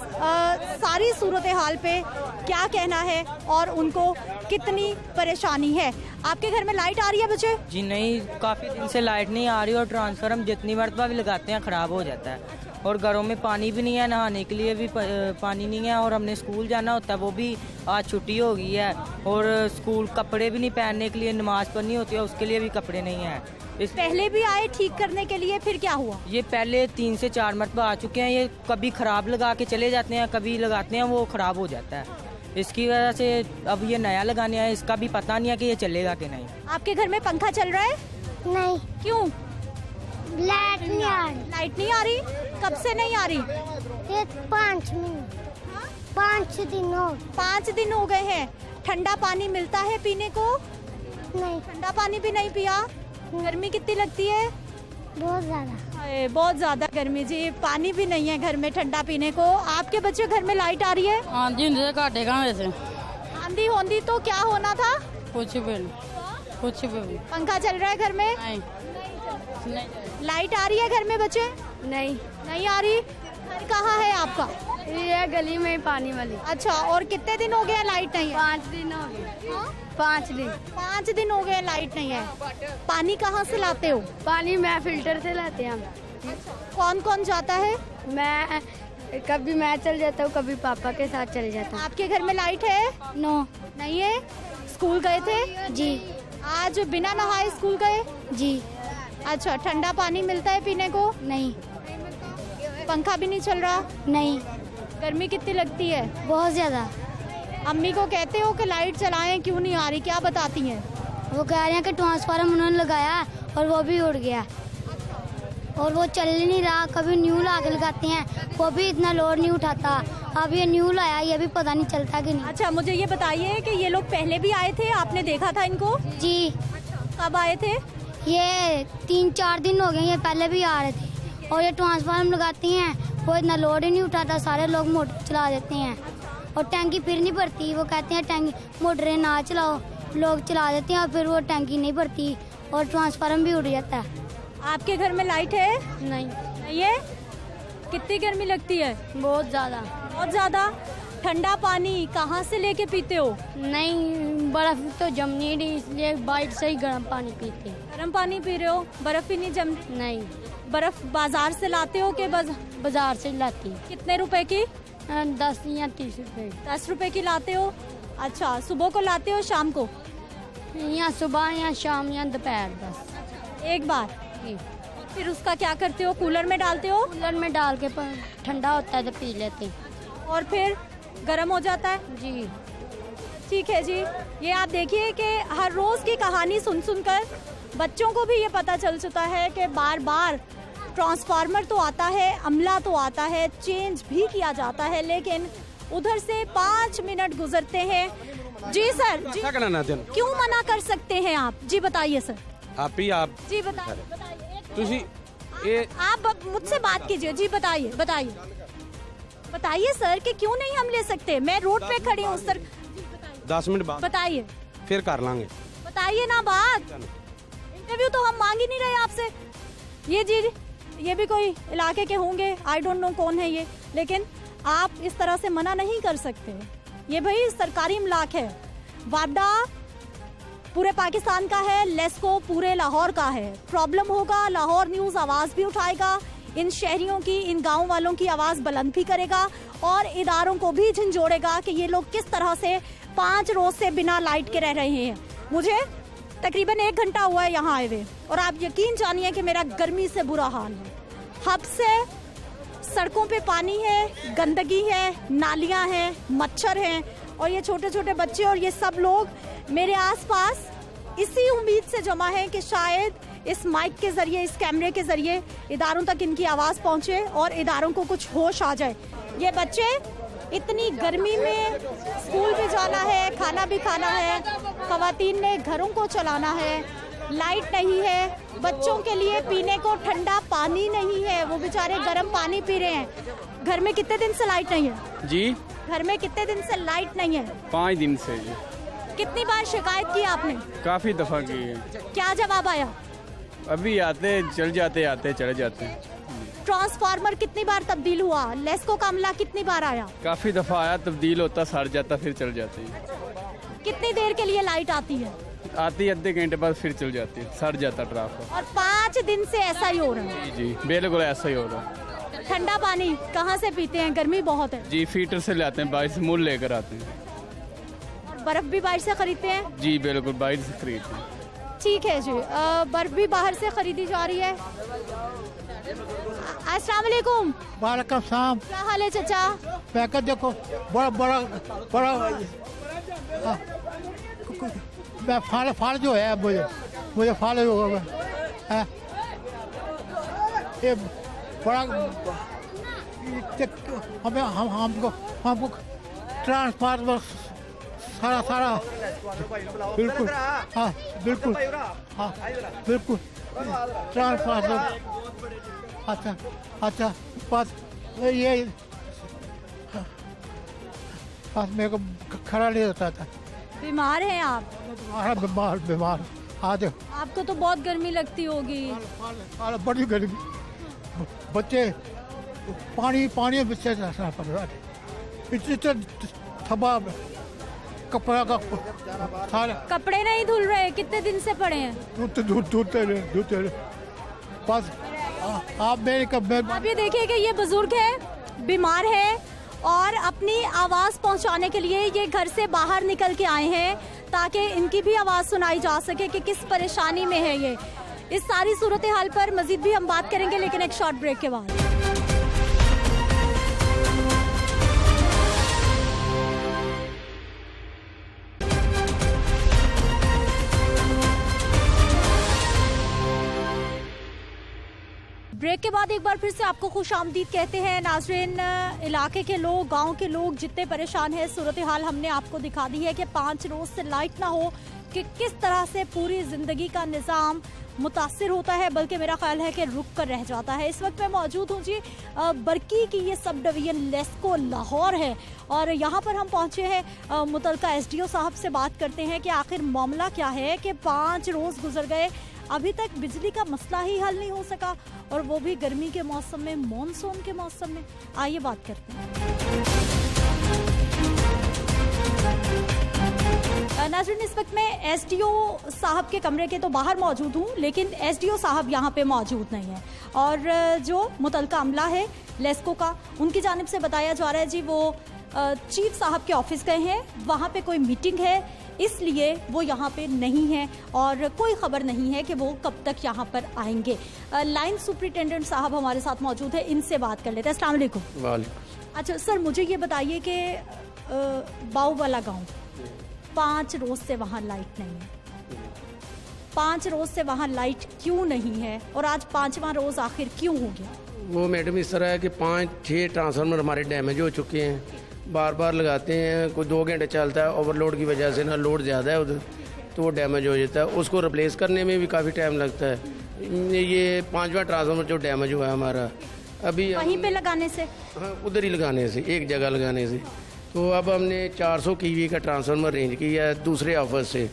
सारी सूरत हाल पे क्या कहना है और उनको कितनी परेशानी है। आपके घर में लाइट आ रही है बच्चे? जी नहीं, काफ़ी दिन से लाइट नहीं आ रही, और ट्रांसफर हम जितनी मरतबा भी लगाते हैं ख़राब हो जाता है, और घरों में पानी भी नहीं है, नहाने के लिए भी पानी नहीं है, और हमने स्कूल जाना होता है, वो भी आज छुट्टी हो गई है, और स्कूल कपड़े भी नहीं पहनने के लिए, नमाज पढ़नी होती है उसके लिए भी कपड़े नहीं हैं। पहले भी आए ठीक करने के लिए, फिर क्या हुआ? ये पहले 3 से 4 मरतबा आ चुके हैं, ये कभी ख़राब लगा के चले जाते हैं, कभी लगाते हैं वो ख़राब हो जाता है, इसकी वजह से अब ये नया लगाने आए, इसका भी पता नहीं है कि ये चलेगा कि नहीं। आपके घर में पंखा चल रहा है? नहीं। क्यों? लाइट नहीं आ रही। लाइट नहीं आ रही? कब से नहीं आ रही? ये 5 मिनट 5 दिन हो 5 दिन हो गए हैं। ठंडा पानी मिलता है पीने को? नहीं। ठंडा पानी भी नहीं पिया? गर्मी कितनी लगती है? बहुत ज्यादा। बहुत ज्यादा गर्मी जी, पानी भी नहीं है घर में ठंडा पीने को। आपके बच्चे घर में लाइट आ रही है? आंधी काटेगा वैसे। आंधी होंदी तो क्या होना था? कुछ भी नहीं। पंखा चल रहा है घर में? नहीं। लाइट आ रही है घर में बच्चे? नहीं आ रही। घर कहाँ है आपका? ये गली में पानी वाली। अच्छा, और कितने दिन हो गए लाइट नहीं है? 5 दिन हो गए। 5 दिन हो गए लाइट नहीं है। पानी कहाँ से लाते हो? पानी मैं फिल्टर से लाते हैं हम। कौन कौन जाता है? मैं कभी मैं चल जाता हूँ, कभी पापा के साथ चले जाता हूँ। आपके घर में लाइट है? नो, नहीं है। स्कूल गए थे? जी। आज बिना नहाए स्कूल गए? जी। अच्छा, ठंडा पानी मिलता है पीने को? नहीं। पंखा भी नहीं चल रहा? नहीं। गर्मी कितनी लगती है? बहुत ज्यादा। अम्मी को कहते हो कि लाइट चलाएं, क्यों नहीं आ रही, क्या बताती हैं? वो कह रहे हैं कि ट्रांसफार्मर उन्होंने लगाया और वो भी उड़ गया, और वो चल नहीं रहा। कभी न्यू लाके लगाते हैं, वो भी इतना लोड नहीं उठाता। अब ये न्यू लाया, ये भी पता नहीं चलता कि नहीं। अच्छा, मुझे ये बताइए कि ये लोग पहले भी आए थे, आपने देखा था इनको? जी। कब आए थे? ये 3-4 दिन हो गए, ये पहले भी आ रहे थे। और ये ट्रांसफार्मर लगाती हैं, वो इतना लोड ही नहीं उठाता, सारे लोग मोटर चला देते हैं, और टैंकी फिर नहीं भरती। वो कहते हैं टैंकी मोटरें ना चलाओ, लोग चला देते हैं, और फिर वो टैंकी नहीं भरती, और ट्रांसफार्मर भी उड़ जाता है। आपके घर में लाइट है? नहीं है। कितनी गर्मी लगती है? बहुत ज़्यादा। ठंडा पानी कहाँ से लेके पीते हो? नहीं, बर्फ तो जम नहीं रही, इसलिए बाइट से ही गर्म पानी पीते हैं। गर्म पानी पी रहे हो? बर्फ ही नहीं जम? नहीं। बर्फ बाजार से लाते हो कि बाजार से लाती? कितने रुपए की? 10 या 30 रुपए। 10 रुपए की लाते हो? अच्छा, सुबह को लाते हो शाम को? या सुबह या शाम या दोपहर, बस एक बार। फिर उसका क्या करते हो? कूलर में डालते हो? कूलर में डाल के ठंडा होता है तो पी लेते हैं, और फिर गर्म हो जाता है? जी। ठीक है जी। ये आप देखिए कि हर रोज़ की कहानी सुन सुनकर बच्चों को भी ये पता चल चुका है कि बार बार ट्रांसफार्मर तो आता है, अमला तो आता है, चेंज भी किया जाता है, लेकिन उधर से 5 मिनट गुजरते हैं। जी सर, जी क्यों मना कर सकते हैं आप? जी बताइए सर। आप जी बताइए। आप मुझसे बात कीजिए। जी बताइए सर कि क्यों नहीं हम ले सकते? मैं रोड पे खड़ी हूँ सर। 10 मिनट बाद बताइए। फिर कर लांगे। बताइए ना बात। इंटरव्यू तो हम मांग ही नहीं रहे आपसे। ये जी ये भी कोई इलाके के होंगे, आई डोंट नो कौन है ये, लेकिन आप इस तरह से मना नहीं कर सकते। ये भाई सरकारी इमलाक है। वाडा पूरे पाकिस्तान का है, लेस्को पूरे लाहौर का है। प्रॉब्लम होगा, लाहौर न्यूज़ आवाज़ भी उठाएगा, इन शहरियों की, इन गांव वालों की आवाज़ बुलंद भी करेगा और इदारों को भी झंझोड़ेगा कि ये लोग किस तरह से 5 रोज से बिना लाइट के रह रहे हैं। मुझे तकरीबन 1 घंटा हुआ है यहाँ आए हुए और आप यकीन जानिए कि मेरा गर्मी से बुरा हाल है। हद से सड़कों पे पानी है, गंदगी है, नालियाँ हैं, मच्छर हैं और ये छोटे छोटे बच्चे और ये सब लोग मेरे आसपास इसी उम्मीद से जमा है कि शायद इस माइक के जरिए, इस कैमरे के जरिए इदारों तक इनकी आवाज़ पहुंचे और इदारों को कुछ होश आ जाए। ये बच्चे इतनी गर्मी में स्कूल भी जाना है, खाना भी खाना है, खवातीन ने घरों को चलाना है, लाइट नहीं है, बच्चों के लिए पीने को ठंडा पानी नहीं है, वो बेचारे गर्म पानी पी रहे हैं। घर में कितने दिन से लाइट नहीं है जी? घर में कितने दिन से लाइट नहीं है? 5 दिन से जी। कितनी बार शिकायत की आपने? काफी दफा की है। क्या जवाब आया? अभी आते चल जाते, आते चले जाते हैं। ट्रांसफार्मर कितनी बार तब्दील हुआ? लेस्को का अमला कितनी बार आया? काफी दफा आया, तब्दील होता, सड़ जाता, फिर चल जाते हैं। कितनी देर के लिए लाइट आती है? आती आधे घंटे बाद फिर चल जाती है, सड़ जाता ट्रांसफार्मर। और 5 दिन से ऐसा ही हो रहा है? जी बिल्कुल ऐसा ही हो रहा है। ठंडा पानी कहाँ से पीते हैं? गर्मी बहुत है। जी फीटर से लाते हैं, बाहर से मूल लेकर आते हैं। और बर्फ भी बाहर से खरीदते हैं? जी बिल्कुल बाहर से खरीदते हैं। ठीक है जी, बर्फ भी बाहर से खरीदी जा रही है। अस्सलाम वालेकुम। वालेकुम सलाम। क्या हाल है चाचा? पैकेट देखो, बड़ा बड़ा बड़ा मैं फाल जो है, मुझे फाल है ये बड़ा हमको ट्रांसफार्मर सारा बिल्कुल, हाँ बिल्कुल, हाँ बिल्कुल ट्रांसफार्मर। अच्छा बस ये बस मेरे को खड़ा नहीं होता था। बीमार हैं आप? बीमार हाँ देखो। आपको तो बहुत गर्मी लगती होगी। बड़ी गर्मी, बच्चे पानी बच्चे पड़ रहा है, इतने थबा कपड़ा का सारा। कपड़े नहीं धुल रहे? कितने दिन से पड़े हैं? धुलते रहे बस। आप ये देखिए कि ये बुजुर्ग है, बीमार है और अपनी आवाज़ पहुंचाने के लिए ये घर से बाहर निकल के आए हैं ताकि इनकी भी आवाज़ सुनाई जा सके कि किस परेशानी में है ये। इस सारी सूरत हाल पर मजीद भी हम बात करेंगे, लेकिन एक शॉर्ट ब्रेक के बाद। ब्रेक के बाद एक बार फिर से आपको खुशामदीद कहते हैं नाज़रीन। इलाके के लोग, गांव के लोग जितने परेशान हैं, सूरत हाल हमने आपको दिखा दी है कि 5 रोज से लाइट ना हो कि किस तरह से पूरी ज़िंदगी का निज़ाम मुतासिर होता है, बल्कि मेरा ख्याल है कि रुक कर रह जाता है। इस वक्त मैं मौजूद हूँ जी बरकी की ये सब डिवीज़न लेस्को लाहौर है और यहाँ पर हम पहुँचे हैं मुतलका SDO साहब से बात करते हैं कि आखिर मामला क्या है कि 5 रोज़ गुजर गए, अभी तक बिजली का मसला ही हल नहीं हो सका और वो भी गर्मी के मौसम में, मॉनसून के मौसम में। आइए बात करते हैं। नाज़रीन इस वक्त मैं SDO साहब के कमरे के तो बाहर मौजूद हूँ, लेकिन SDO साहब यहाँ पे मौजूद नहीं है और जो मुतलका अमला है लेस्को का, उनकी जानिब से बताया जा रहा है जी वो चीफ साहब के ऑफिस गए हैं, वहाँ पे कोई मीटिंग है इसलिए वो यहाँ पे नहीं है और कोई खबर नहीं है कि वो कब तक यहाँ पर आएंगे। लाइन सुपरिटेंडेंट साहब हमारे साथ मौजूद है, इनसे बात कर लेते हैं। अस्सलाम वालेकुम। वालेकुम। अच्छा सर, मुझे ये बताइए कि बाऊ वाला गाँव 5 रोज से वहाँ लाइट नहीं है, 5 रोज से वहाँ लाइट क्यों नहीं है और आज 5वां रोज आखिर क्यों हो गया? वो मैडम इस तरह है कि 5-6 ट्रांसफार्मर हमारे डैमेज हो चुके हैं, बार बार लगाते हैं, कोई 2 घंटे चलता है, ओवरलोड की वजह से ना लोड ज़्यादा है उधर तो वो डैमेज हो जाता है, उसको रिप्लेस करने में भी काफ़ी टाइम लगता है। ये 5वां ट्रांसफार्मर जो डैमेज हुआ है हमारा अभी वहीं पे लगाने से, हाँ उधर ही लगाने से, एक जगह लगाने से, तो अब हमने 400 kV का ट्रांसफार्मर रेंज किया है दूसरे ऑफिस से,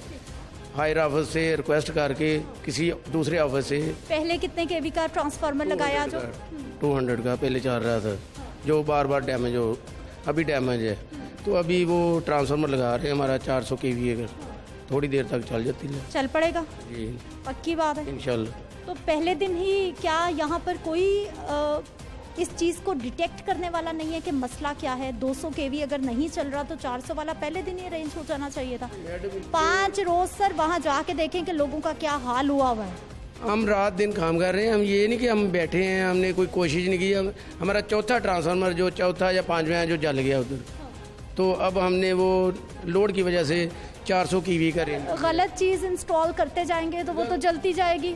हायर ऑफिस से रिक्वेस्ट करके किसी दूसरे ऑफिस से पहले कितने केवी का ट्रांसफार्मर लगाया जो 200 का पहले चल रहा था, जो बार बार डैमेज हो, अभी डैमेज है तो अभी वो ट्रांसफार्मर लगा रहे हैं हमारा 400 kVA का, थोड़ी देर तक चल जाती है। चल पड़ेगा जी पक्की बात है इंशाल्लाह। तो पहले दिन ही क्या यहाँ पर कोई इस चीज़ को डिटेक्ट करने वाला नहीं है कि मसला क्या है? 200 kV अगर नहीं चल रहा तो 400 वाला पहले दिन ही अरेंज हो जाना चाहिए था। 5 रोज सर वहाँ जाके देखें कि लोगों का क्या हाल हुआ है। हम रात दिन काम कर रहे हैं, हम ये नहीं कि हम बैठे हैं, हमने कोई कोशिश नहीं की। हमारा चौथा ट्रांसफार्मर जो चौथा या पांचवा जो जल गया उधर, तो अब हमने वो लोड की वजह से 400 kV का रेंज। गलत चीज़ इंस्टॉल करते जाएंगे तो वो तो जलती जाएगी।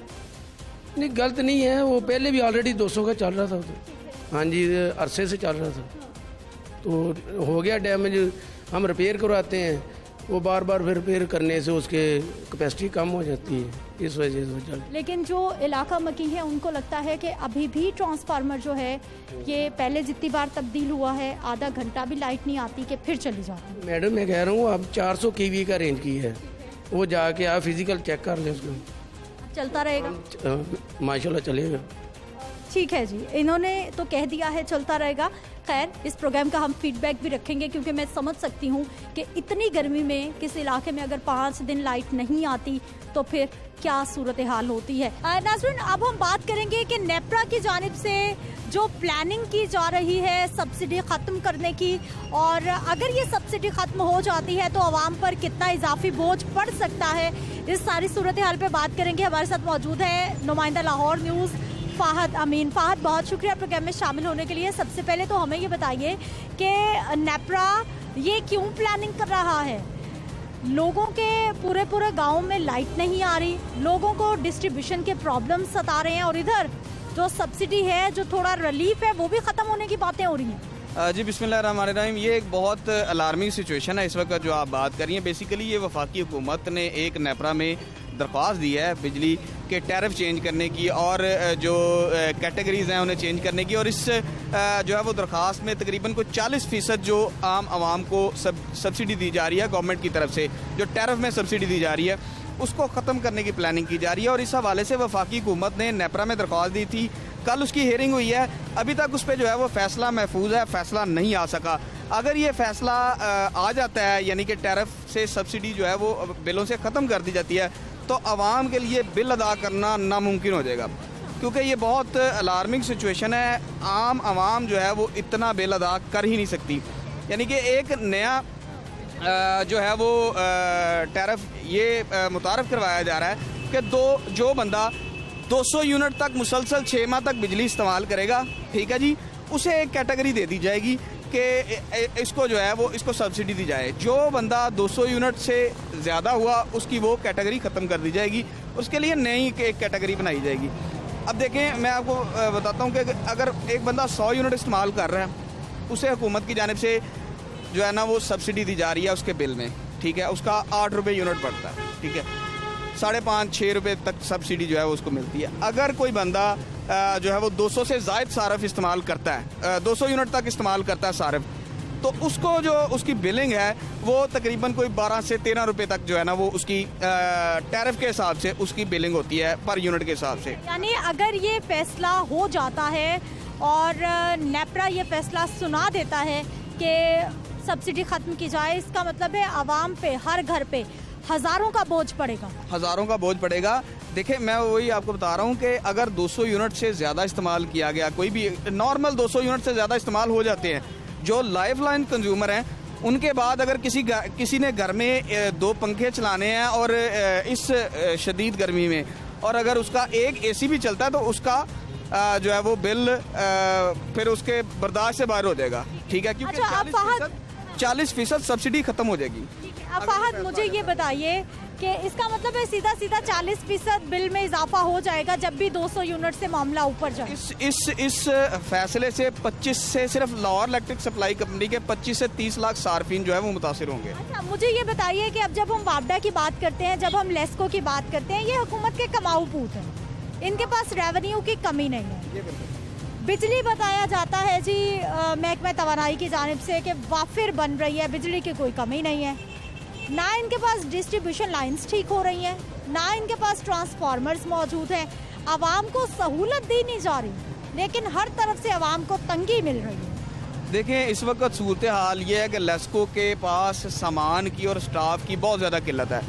नहीं गलत नहीं है, वो पहले भी ऑलरेडी 200 का चल रहा था उधर। हाँ जी अरसे से चल रहा था, तो हो गया डैमेज, हम रिपेयर करवाते हैं, वो बार बार फिर रिपेयर करने से उसके कैपेसिटी कम हो जाती है, इस वजह से चल। लेकिन जो इलाका मकी है उनको लगता है कि अभी भी ट्रांसफार्मर जो है ये पहले जितनी बार तब्दील हुआ है आधा घंटा भी लाइट नहीं आती कि फिर चली जाती है। मैडम मैं कह रहा हूँ अब 400 kV का रेंज की है, वो जाके आप फिजिकल चेक कर लें उसको, चलता रहेगा माशाल्लाह चलेगा। ठीक है जी, इन्होंने तो कह दिया है चलता रहेगा। खैर इस प्रोग्राम का हम फीडबैक भी रखेंगे क्योंकि मैं समझ सकती हूँ कि इतनी गर्मी में किस इलाके में अगर 5 दिन लाइट नहीं आती तो फिर क्या सूरत हाल होती है। नाज़रीन अब हम बात करेंगे कि नेपरा की जानिब से जो प्लानिंग की जा रही है सब्सिडी ख़त्म करने की, और अगर ये सब्सिडी ख़त्म हो जाती है तो आवाम पर कितना इजाफी बोझ पड़ सकता है, इस सारी सूरत हाल पर बात करेंगे। हमारे साथ मौजूद है नुमाइंदा लाहौर न्यूज़ फ़ाहद अमीन। फ़ाहद बहुत शुक्रिया प्रोग्राम में शामिल होने के लिए। सबसे पहले तो हमें ये बताइए कि नेपरा ये क्यों प्लानिंग कर रहा है? लोगों के पूरे गांव में लाइट नहीं आ रही, लोगों को डिस्ट्रीब्यूशन के प्रॉब्लम सता रहे हैं, और इधर जो सब्सिडी है जो थोड़ा रिलीफ है वो भी ख़त्म होने की बातें हो रही हैं। जी बिस्मिल्लाहिर्रहमानिर्रहीम, ये एक बहुत अलार्मिंग सिचुएशन है इस वक्त जो आप बात कर रही हैं। बेसिकली ये वफाकी हुकूमत ने एक नेपरा में दरख्वास्त दी है बिजली के टैरिफ चेंज करने की और जो कैटेगरीज हैं उन्हें चेंज करने की, और इस जो है वो दरख्वास्त में तकरीबन कुछ 40% जो आम आवाम को सब्सिडी दी जा रही है गवर्नमेंट की तरफ से, जो टैरिफ में सब्सिडी दी जा रही है उसको ख़त्म करने की प्लानिंग की जा रही है। और इस हवाले से वफाकी हुकूमत ने नेपरा में दरख्वास्त दी थी, कल उसकी हेयरिंग हुई है, अभी तक उस पर जो है वो फैसला महफूज है, फैसला नहीं आ सका। अगर ये फैसला आ जाता है यानी कि टैरिफ से सब्सिडी जो है वो बिलों से ख़त्म कर दी जाती है तो आवाम के लिए बिल अदा करना नामुमकिन हो जाएगा, क्योंकि ये बहुत अलार्मिंग सिचुएशन है। आम आवाम जो है वो इतना बिल अदा कर ही नहीं सकती। यानी कि एक नया जो है वो टैरिफ ये मुतारफ़ करवाया जा रहा है कि जो बंदा 200 यूनिट तक मुसलसल 6 माह तक बिजली इस्तेमाल करेगा, ठीक है जी, उसे एक कैटेगरी दे दी जाएगी कि इसको जो है वो इसको सब्सिडी दी जाए। जो बंदा 200 यूनिट से ज़्यादा हुआ उसकी वो कैटेगरी ख़त्म कर दी जाएगी, उसके लिए नई एक कैटेगरी बनाई जाएगी। अब देखें मैं आपको बताता हूँ कि अगर एक बंदा 100 यूनिट इस्तेमाल कर रहा है उसे हुकूमत की जानिब से जो है ना वो सब्सिडी दी जा रही है उसके बिल में, ठीक है, उसका 8 रुपये यूनिट पड़ता है, ठीक है, 5.5-6 रुपये तक सब्सिडी जो है वो उसको मिलती है। अगर कोई बंदा जो है वो 200 से ज़ायद सारफ इस्तेमाल करता है, 200 यूनिट तक इस्तेमाल करता है सारफ, तो उसको जो उसकी बिलिंग है वो तकरीबन कोई 12 से 13 रुपये तक जो है ना वो उसकी टैरिफ के हिसाब से उसकी बिलिंग होती है पर यूनिट के हिसाब से। यानी अगर ये फैसला हो जाता है और नेपरा ये फैसला सुना देता है कि सब्सिडी ख़त्म की जाए, इसका मतलब है आवाम पे, हर घर पे हज़ारों का बोझ पड़ेगा, हज़ारों का बोझ पड़ेगा। देखिए मैं वही आपको बता रहा हूँ कि अगर 200 यूनिट से ज़्यादा इस्तेमाल किया गया, कोई भी नॉर्मल 200 यूनिट से ज़्यादा इस्तेमाल हो जाते हैं, जो लाइफ लाइन कंज्यूमर हैं, उनके बाद अगर किसी ने घर में 2 पंखे चलाने हैं और इस शदीद गर्मी में, और अगर उसका एक एसी भी चलता है तो उसका जो है वो बिल फिर उसके बर्दाश्त से बाहर हो जाएगा, ठीक है, क्योंकि 40% सब्सिडी ख़त्म हो जाएगी। अब फ़ाहद मुझे ये बताइए कि इसका मतलब है सीधा 40% बिल में इजाफा हो जाएगा जब भी 200 यूनिट से मामला ऊपर जाए। इस फैसले से 25 से सिर्फ लाहौर इलेक्ट्रिक सप्लाई कंपनी के 25 से 30 लाख सार्फिन जो है वो मुतासिर होंगे। अच्छा मुझे ये बताइए कि अब जब हम वापडा की बात करते हैं, जब हम लेस्को की बात करते हैं, ये हुकूमत के कमाऊ पूत हैं, इनके पास रेवेन्यू की कमी नहीं है। बिजली बताया जाता है जी महकमा तवानाई की जानिब से कि वाफिर बन रही है, बिजली की कोई कमी नहीं है, ना इनके पास डिस्ट्रीब्यूशन लाइंस ठीक हो रही हैं, ना इनके पास ट्रांसफार्मर्स मौजूद हैं। आवाम को सहूलत दी नहीं जा रही, लेकिन हर तरफ से आवाम को तंगी मिल रही है। देखें, इस वक्त सूरत हाल ये है कि लेस्को के पास सामान की और स्टाफ की बहुत ज़्यादा किल्लत है।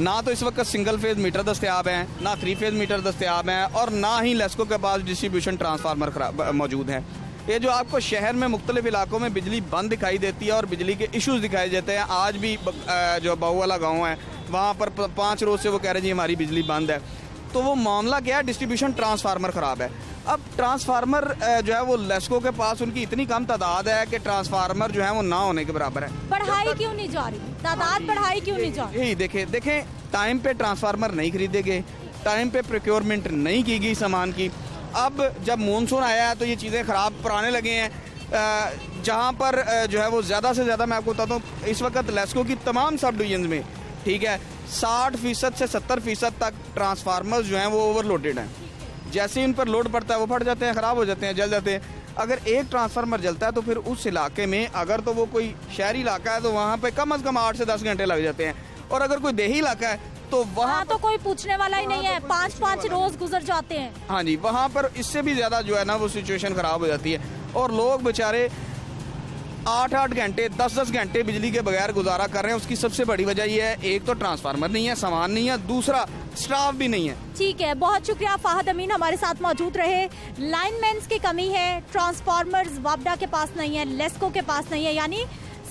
ना तो इस वक्त सिंगल फेज मीटर दस्तयाब हैं, ना 3 फेज मीटर दस्तयाब हैं, और ना ही लेस्को के पास डिस्ट्रीब्यूशन ट्रांसफार्मर मौजूद हैं। ये जो आपको शहर में मुख्तलिफ इलाकों में बिजली बंद दिखाई देती है और बिजली के इश्यूज़ दिखाई देते हैं। आज भी जो बाहू वाला गाँव है वहाँ पर 5 रोज़ से वो कह रहे हैं जी हमारी बिजली बंद है। तो वो मामला क्या है, डिस्ट्रीब्यूशन ट्रांसफार्मर ख़राब है। अब ट्रांसफार्मर जो है वो लेस्को के पास उनकी इतनी कम तादाद है कि ट्रांसफार्मर जो है वो ना होने के बराबर है। बढ़ाई क्यों नहीं जा रही, तादाद बढ़ाई क्यों नहीं जा रही? यही देखें टाइम पे ट्रांसफार्मर नहीं खरीदे गए, टाइम पे प्रोक्योरमेंट नहीं की गई सामान की। अब जब मानसून आया है तो ये चीज़ें ख़राब पुराने लगे हैं। जहाँ पर जो है वो ज़्यादा से ज़्यादा मैं आपको बताता हूँ, इस वक्त लेस्को की तमाम सब डिवीजन में, ठीक है, 60% से 70% तक ट्रांसफार्मर्स जो हैं वो ओवरलोडेड हैं। जैसे ही इन पर लोड पड़ता है वो फट जाते हैं, ख़राब हो जाते हैं, जल जाते हैं। अगर एक ट्रांसफार्मर जलता है तो फिर उस इलाके में, अगर तो वो कोई शहरी इलाका है तो वहाँ पे कम से कम 8 से 10 घंटे लग जाते हैं, और अगर कोई देही इलाका है तो वहाँ तो कोई पूछने वाला ही नहीं है, 5-5 रोज गुजर जाते हैं। हाँ जी, वहाँ पर इससे भी ज़्यादा जो है ना वो सिचुएशन ख़राब हो जाती है, और लोग बेचारे 8-8 घंटे 10-10 घंटे बिजली के बगैर गुजारा कर रहे हैं। उसकी सबसे बड़ी वजह यह है, एक तो ट्रांसफार्मर नहीं है, सामान नहीं है, दूसरा स्टाफ भी नहीं है। ठीक है, बहुत शुक्रिया फाहद अमीन हमारे साथ मौजूद रहे। लाइनमैन्स की कमी है, ट्रांसफार्मर्स वापडा के पास नहीं है, लेस्को के पास नहीं है, यानी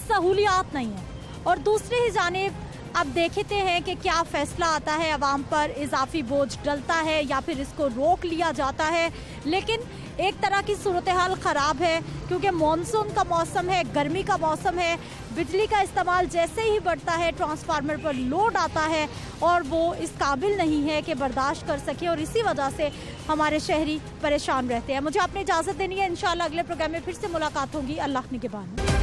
सहूलियात नहीं है। और दूसरी ही जानिब अब देखते हैं कि क्या फैसला आता है, आवाम पर इजाफी बोझ डलता है या फिर इसको रोक लिया जाता है। लेकिन एक तरह की सूरत हाल ख़राब है, क्योंकि मानसून का मौसम है, गर्मी का मौसम है, बिजली का इस्तेमाल जैसे ही बढ़ता है ट्रांसफार्मर पर लोड आता है और वो इस काबिल नहीं है कि बर्दाश्त कर सके, और इसी वजह से हमारे शहरी परेशान रहते हैं। मुझे अपनी इजाज़त देनी है, इंशाल्लाह अगले प्रोग्राम में फिर से मुलाकात होगी। अल्लाह निगहबान।